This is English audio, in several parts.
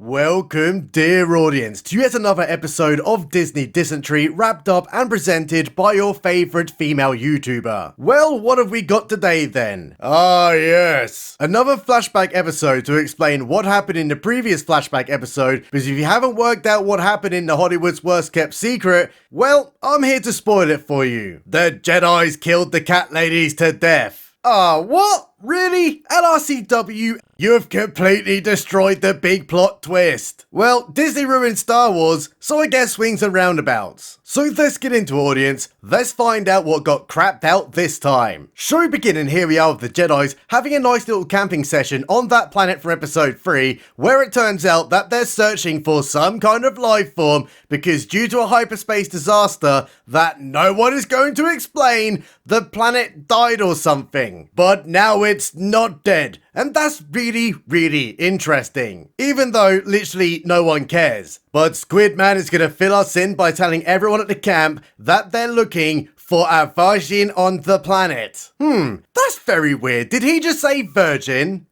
Welcome, dear audience, to yet another episode of Disney Dysentery, wrapped up and presented by your favourite female YouTuber. Well, what have we got today then? Ah, yes. Another flashback episode to explain what happened in the previous flashback episode, because if you haven't worked out what happened in the Hollywood's worst kept secret, well, I'm here to spoil it for you. The Jedis killed the cat ladies to death. Ah, what? Really? At RCW, you have completely destroyed the big plot twist. Well, Disney ruined Star Wars, so I guess swings and roundabouts. So let's get into audience, let's find out what got crapped out this time. Show beginning, here we are with the Jedis having a nice little camping session on that planet for episode 3, where it turns out that they're searching for some kind of life form, because due to a hyperspace disaster that no one is going to explain, the planet died or something. But now it's not dead, and that's really interesting, even though literally no one cares. But Squidman is gonna fill us in by telling everyone at the camp that they're looking for a virgin on the planet. That's very weird. Did he just say virgin?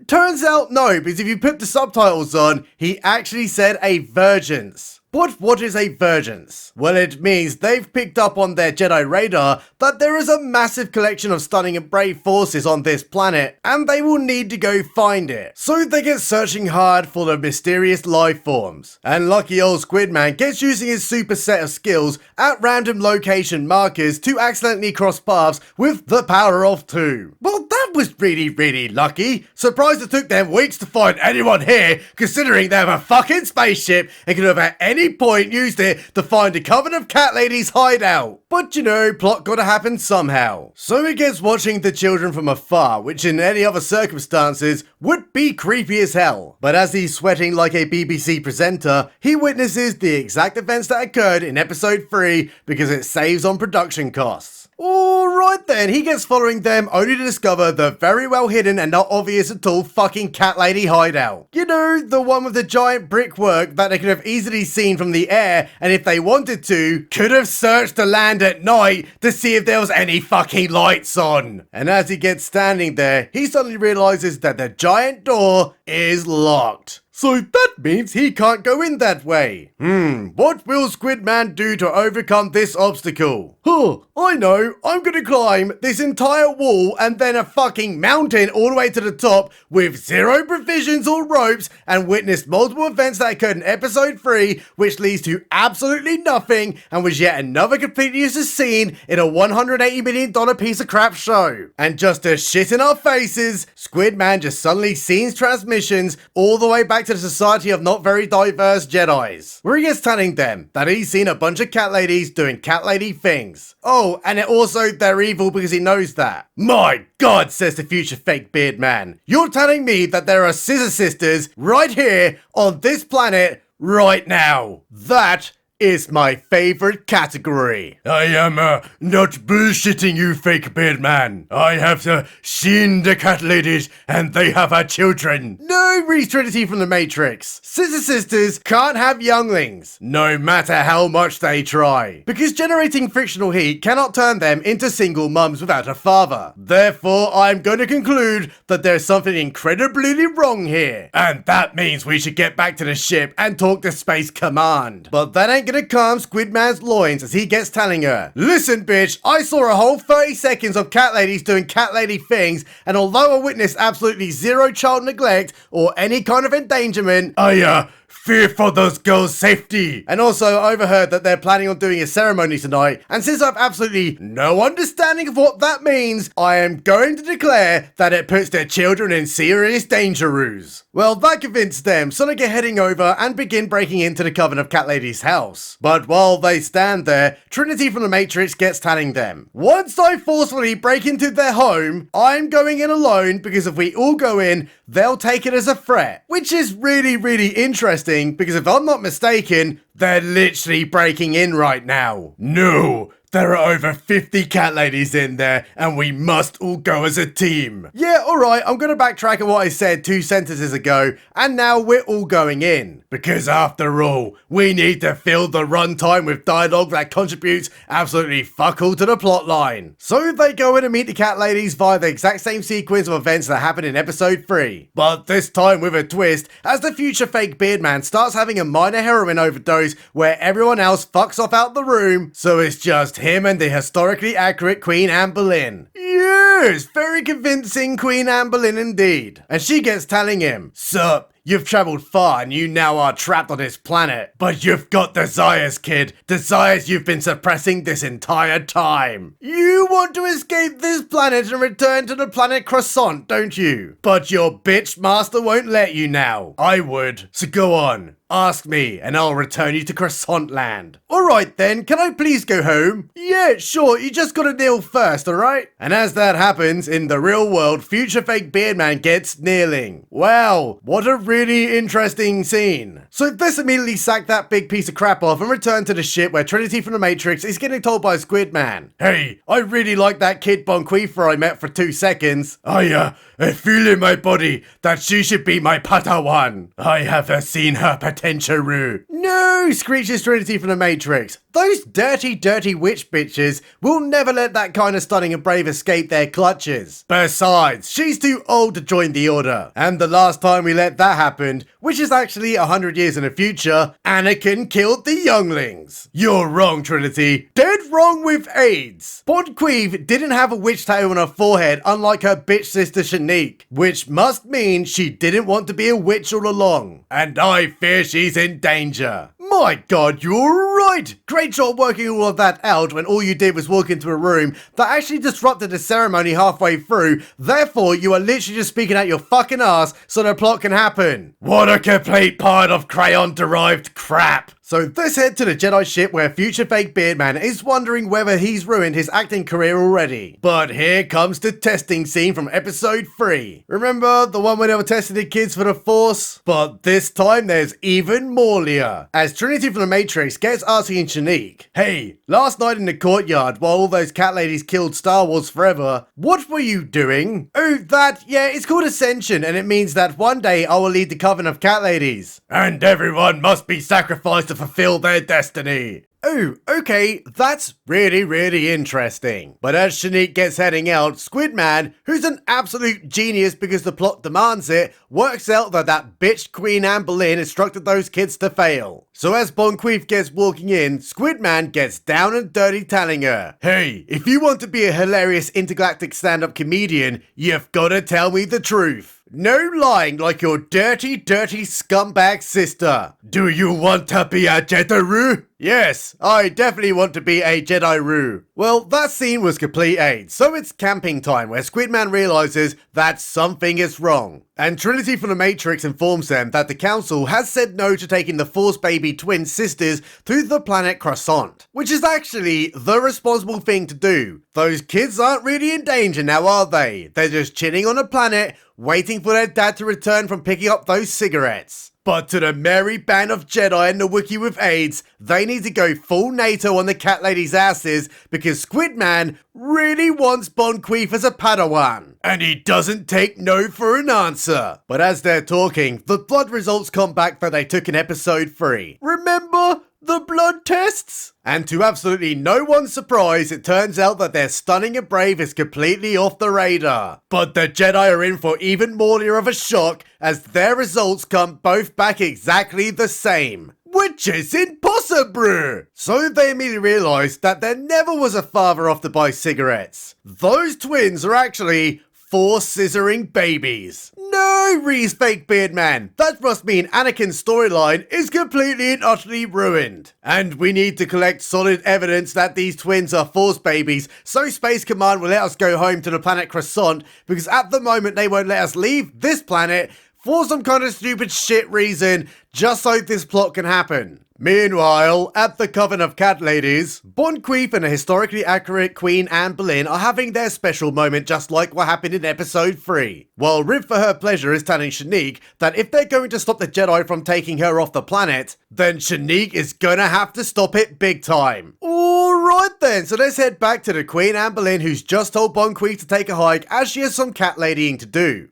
Turns out no, because if you put the subtitles on, he actually said a virgins. But what is a virgins? Well, it means they've picked up on their Jedi radar that there is a massive collection of stunning and brave forces on this planet, and they will need to go find it. So they get searching hard for the mysterious life forms. And lucky old Squidman gets using his super set of skills at random location markers to accidentally cross paths with the power of 2. Well, that was really lucky. Surprised it took them weeks to find anyone here, considering they have a fucking spaceship and could have at any point used it to find a coven of cat ladies hideout. But you know, plot gotta happen somehow. So he gets watching the children from afar, which in any other circumstances would be creepy as hell. But as he's sweating like a BBC presenter, he witnesses the exact events that occurred in episode 3 because it saves on production costs. Alright then, he gets following them only to discover the very well hidden and not obvious at all fucking cat lady hideout. You know, the one with the giant brickwork that they could have easily seen from the air, and if they wanted to, could have searched the land at night to see if there was any fucking lights on. And as he gets standing there, he suddenly realizes that the giant door is locked. So that means he can't go in that way. What will Squidman do to overcome this obstacle? I know, I'm gonna climb this entire wall and then a fucking mountain all the way to the top with zero provisions or ropes and witness multiple events that occurred in episode 3, which leads to absolutely nothing and was yet another completely useless scene in a $180 million piece of crap show. And just to shit in our faces, Squidman just suddenly scenes transmissions all the way back to the Society of Not Very Diverse Jedis, where he gets telling them that he's seen a bunch of cat ladies doing cat lady things. Oh, and also they're evil because he knows that. My God, says the future fake beard man. You're telling me that there are scissor sisters right here on this planet right now. That is my favorite category. I am not bullshitting you, fake beard man. I have seen the cat ladies and they have had children. No, Reese Trinity from the Matrix. Scissor sisters can't have younglings, no matter how much they try, because generating frictional heat cannot turn them into single mums without a father. Therefore, I'm going to conclude that there's something incredibly wrong here, and that means we should get back to the ship and talk to Space Command. But that ain't gonna calm Squidman's loins as he gets telling her, listen bitch, I saw a whole 30 seconds of cat ladies doing cat lady things, and although I witnessed absolutely zero child neglect or any kind of endangerment, I fear for those girls' safety. And also overheard that they're planning on doing a ceremony tonight, and since I've absolutely no understanding of what that means, I am going to declare that it puts their children in serious danger-roos. Well, that convinced them, so they get heading over and begin breaking into the Coven of Cat Lady's house. But while they stand there, Trinity from the Matrix gets telling them, once I forcefully break into their home, I'm going in alone because if we all go in, they'll take it as a threat. Which is really interesting because if I'm not mistaken, they're literally breaking in right now. No, There are over 50 cat ladies in there, and we must all go as a team. Yeah, alright, I'm gonna backtrack on what I said 2 sentences ago, and now we're all going in. Because after all, we need to fill the runtime with dialogue that contributes absolutely fuck all to the plotline. So they go in and meet the cat ladies via the exact same sequence of events that happened in episode 3. But this time with a twist, as the future fake beard man starts having a minor heroin overdose where everyone else fucks off out the room, so it's just him and the historically accurate Queen Anne Boleyn. Yes, very convincing Queen Anne Boleyn indeed. And she gets telling him, "Sup, you've traveled far and you now are trapped on this planet. But you've got desires, kid. Desires you've been suppressing this entire time. You want to escape this planet and return to the planet Croissant, don't you? But your bitch master won't let you now. I would. So go on. Ask me, and I'll return you to Croissant Land." "Alright then, can I please go home?" "Yeah, sure, you just gotta kneel first, alright?" And as that happens, in the real world, future fake beard man gets kneeling. Wow, what a really interesting scene. So this immediately sacked that big piece of crap off and returned to the ship where Trinity from the Matrix is getting told by Squid Man, "Hey, I really like that kid Bonquifer I met for 2 seconds. I feel in my body that she should be my Padawan. I have seen her potential." "No," screeches Trinity from the Matrix. "Those dirty, dirty witch bitches will never let that kind of stunning and brave escape their clutches. Besides, she's too old to join the Order. And the last time we let that happen, which is actually 100 years in the future, Anakin killed the younglings." "You're wrong, Trinity. Dead wrong with AIDS. Bonquive didn't have a witch tattoo on her forehead unlike her bitch sister Shanique, which must mean she didn't want to be a witch all along. And I fear she's in danger." "My god, you're right! Great job working all of that out when all you did was walk into a room that actually disrupted the ceremony halfway through. Therefore, you are literally just speaking out your fucking ass so the plot can happen." "What a complete pile of crayon-derived crap." So let's head to the Jedi ship where future fake Beardman is wondering whether he's ruined his acting career already. But here comes the testing scene from episode 3. Remember the one where they were testing the kids for the Force? But this time there's even more Leah, as Trinity from the Matrix gets asking Shanique, "Hey, last night in the courtyard while all those cat ladies killed Star Wars Forever, what were you doing?" "Oh, that, yeah, it's called Ascension and it means that one day I will lead the coven of cat ladies. And everyone must be sacrificed to fulfill their destiny." "Oh, okay, that's really interesting." But as Shanique gets heading out, Squidman, who's an absolute genius because the plot demands it, works out that that bitch Queen Anne Boleyn instructed those kids to fail. So as Bonquief gets walking in, Squidman gets down and dirty telling her, "Hey, if you want to be a hilarious intergalactic stand-up comedian, you've gotta tell me the truth. No lying like your dirty scumbag sister. Do you want to be a Jedi-Roo?" "Yes, I definitely want to be a Jedi-Roo." Well, that scene was complete AIDS, so it's camping time where Squidman realizes that something is wrong. And Trinity from the Matrix informs them that the council has said no to taking the Force baby twin sisters to the planet Croissant, which is actually the responsible thing to do. Those kids aren't really in danger now, are they? They're just chilling on a planet, waiting for their dad to return from picking up those cigarettes. But to the merry band of Jedi and the Wookiee with AIDS, they need to go full NATO on the cat ladies' asses because Squidman really wants Bonquief as a Padawan. And he doesn't take no for an answer. But as they're talking, the blood results come back that they took in episode 3. Remember? The blood tests? And to absolutely no one's surprise, it turns out that their stunning and brave is completely off the radar. But the Jedi are in for even more of a shock as their results come both back exactly the same. Which is impossible! So they immediately realise that there never was a father off to buy cigarettes. Those twins are actually 4 scissoring babies. No, Reese fake beard man. That must mean Anakin's storyline is completely and utterly ruined. And we need to collect solid evidence that these twins are Force babies, so Space Command will let us go home to the planet Croissant, because at the moment they won't let us leave this planet for some kind of stupid shit reason, just so this plot can happen. Meanwhile, at the Coven of Cat Ladies, Bonquief and a historically accurate Queen Anne Boleyn are having their special moment just like what happened in episode 3. While Riv for her pleasure is telling Shanique that if they're going to stop the Jedi from taking her off the planet, then Shanique is gonna have to stop it big time. Alright Alright then, so let's head back to the Queen Anne Boleyn, who's just told Bon Queef to take a hike as she has some cat ladying to do.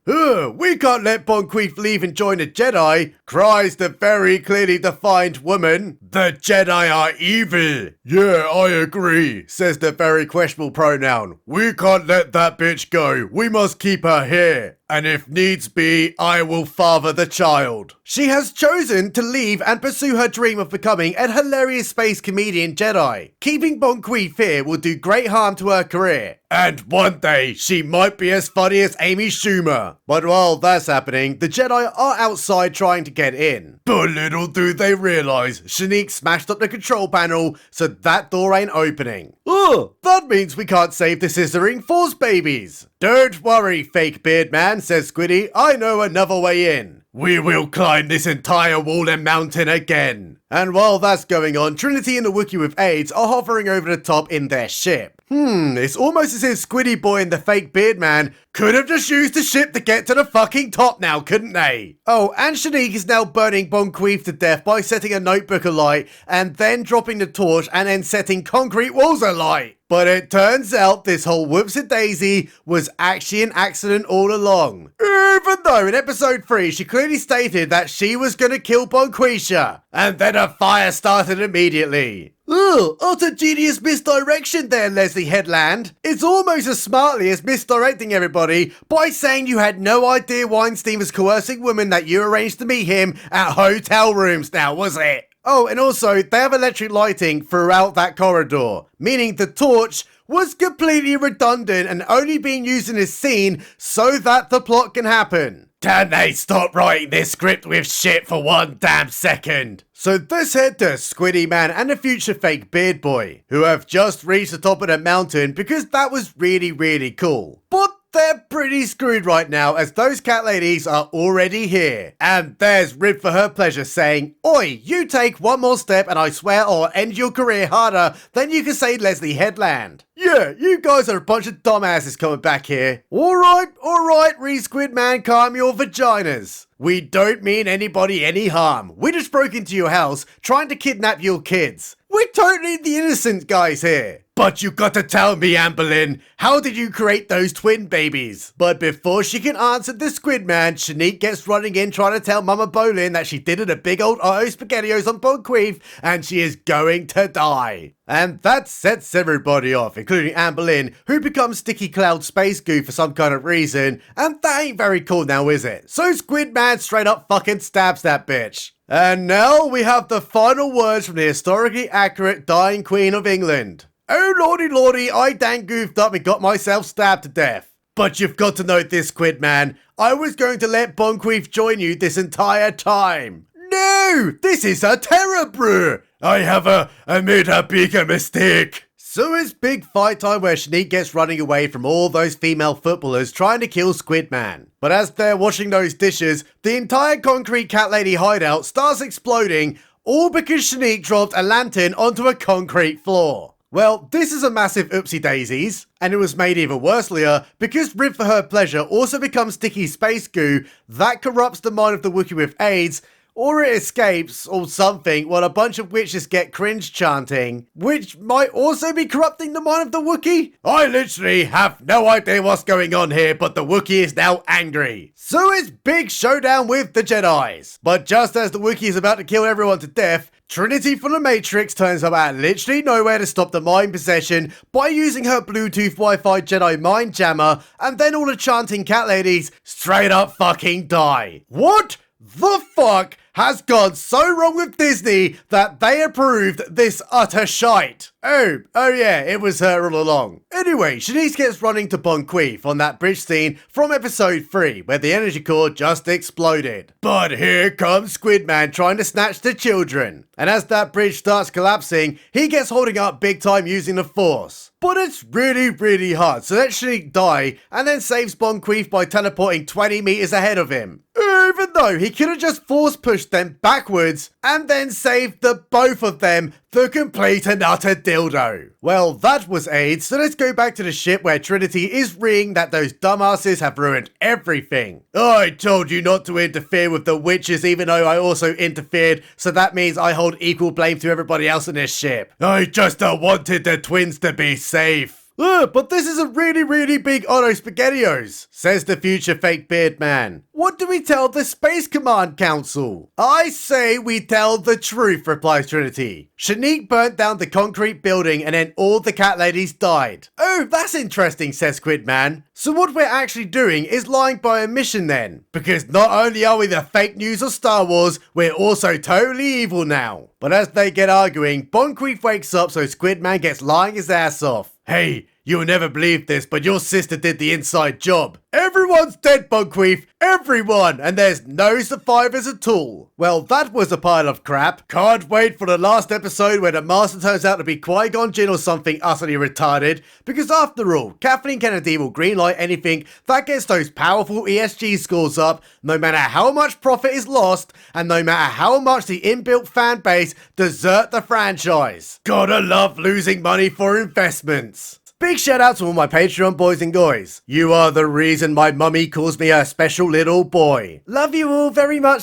We can't let Bon Queef leave and join the Jedi, cries the very clearly defined woman. The Jedi are evil. Yeah, I agree, says the very questionable pronoun. We can't let that bitch go. We must keep her here. And if needs be, I will father the child. She has chosen to leave and pursue her dream of becoming an hilarious space comedian Jedi. Keeping Bon Queef here will do great harm to her career. And one day, she might be as funny as Amy Schumer. But while that's happening, the Jedi are outside trying to get in. But little do they realise, Shanique smashed up the control panel, so that door ain't opening. That means we can't save the scissoring Force babies. Don't worry, fake beard man, says Squiddy. I know another way in. We will climb this entire wall and mountain again. And while that's going on, Trinity and the Wookiee with AIDS are hovering over the top in their ship. It's almost as if Squiddy Boy and the fake beard man could have just used the ship to get to the fucking top now, couldn't they? Oh, and Shanique is now burning Bon Queef to death by setting a notebook alight and then dropping the torch and then setting concrete walls alight. But it turns out this whole whoops-a-daisy was actually an accident all along. Even though in episode 3 she clearly stated that she was gonna kill Bon Queef, and then a fire started immediately. Utter genius misdirection there, Leslie Headland. It's almost as smartly as misdirecting everybody by saying you had no idea Weinstein was coercing women that you arranged to meet him at hotel rooms now, was it? Oh, and also, they have electric lighting throughout that corridor, meaning the torch was completely redundant and only being used in this scene so that the plot can happen. Can they stop writing this script with shit for one damn second? So let's head to Squiddy Man and the future fake Beard Boy, who have just reached the top of the mountain because that was really cool. But they're pretty screwed right now as those cat ladies are already here. And there's Rib for her pleasure saying, "Oi, you take one more step and I swear I'll end your career harder than you can say Leslie Headland." Yeah, you guys are a bunch of dumbasses coming back here. Alright, Re-Squid Man, calm your vaginas. We don't mean anybody any harm. We just broke into your house trying to kidnap your kids. We're totally the innocent guys here. But you got to tell me, Anne Boleyn, how did you create those twin babies? But before she can answer the Squid Man, Shanique gets running in trying to tell Mama Boleyn that she did it a big old Otto SpaghettiOs on Bon Queef and she is going to die. And that sets everybody off, including Anne Boleyn, who becomes Sticky Cloud Space Goo for some kind of reason, and that ain't very cool now, is it? So Squid Man straight up fucking stabs that bitch. And now we have the final words from the historically accurate dying Queen of England. Oh lordy, I dang goofed up and got myself stabbed to death. But you've got to know this, Squid Man. I was going to let Bon Queef join you this entire time. No, this is a terror brew. I made a bigger mistake. So it's big fight time where Shanique gets running away from all those female footballers trying to kill Squid Man. But as they're washing those dishes, the entire concrete cat lady hideout starts exploding, all because Shanique dropped a lantern onto a concrete floor. Well, this is a massive oopsie daisies, and it was made even worse, Leah, because Rib for her pleasure also becomes sticky space goo that corrupts the mind of the Wookiee with AIDS, or it escapes, or something, while a bunch of witches get cringe chanting, which might also be corrupting the mind of the Wookiee? I literally have no idea what's going on here, but the Wookiee is now angry. So it's big showdown with the Jedis. But just as the Wookiee is about to kill everyone to death, Trinity from the Matrix turns up out literally nowhere to stop the mind possession by using her Bluetooth Wi-Fi Jedi mind jammer, and then all the chanting cat ladies straight up fucking die. What the fuck has gone so wrong with Disney that they approved this utter shite? Oh yeah, it was her all along. Anyway, Shanice gets running to Bon Queef on that bridge scene from episode 3, where the energy core just exploded. But here comes Squid Man trying to snatch the children. And as that bridge starts collapsing, he gets holding up big time using the Force. But it's really hard, so lets Shanique die and then saves Bon Queef by teleporting 20 meters ahead of him. Even though he could have just force pushed them backwards and then saved the both of them the complete and utter dildo. Well, that was AIDS, so let's go back to the ship where Trinity is reeing that those dumbasses have ruined everything. I told you not to interfere with the witches, even though I also interfered, so that means I hold equal blame to everybody else in this ship. I just wanted the twins to be safe. But this is a really big Otto SpaghettiOs, says the future fake beard man. What do we tell the Space Command Council? I say we tell the truth, replies Trinity. Shanique burnt down the concrete building and then all the cat ladies died. Oh, that's interesting, says Squidman. So what we're actually doing is lying by omission then. Because not only are we the fake news of Star Wars, we're also totally evil now. But as they get arguing, Bonqueef wakes up so Squidman gets lying his ass off. Hey, you'll never believe this, but your sister did the inside job. Everyone's dead, Bonqueef. Everyone. And there's no survivors at all. Well, that was a pile of crap. Can't wait for the last episode where the master turns out to be Qui-Gon Jinn or something utterly retarded. Because after all, Kathleen Kennedy will greenlight anything that gets those powerful ESG scores up, no matter how much profit is lost, and no matter how much the inbuilt fan base desert the franchise. Gotta love losing money for investments. Big shout out to all my Patreon boys and guys. You are the reason my mummy calls me a special little boy. Love you all very much.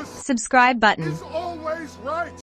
Subscribe button.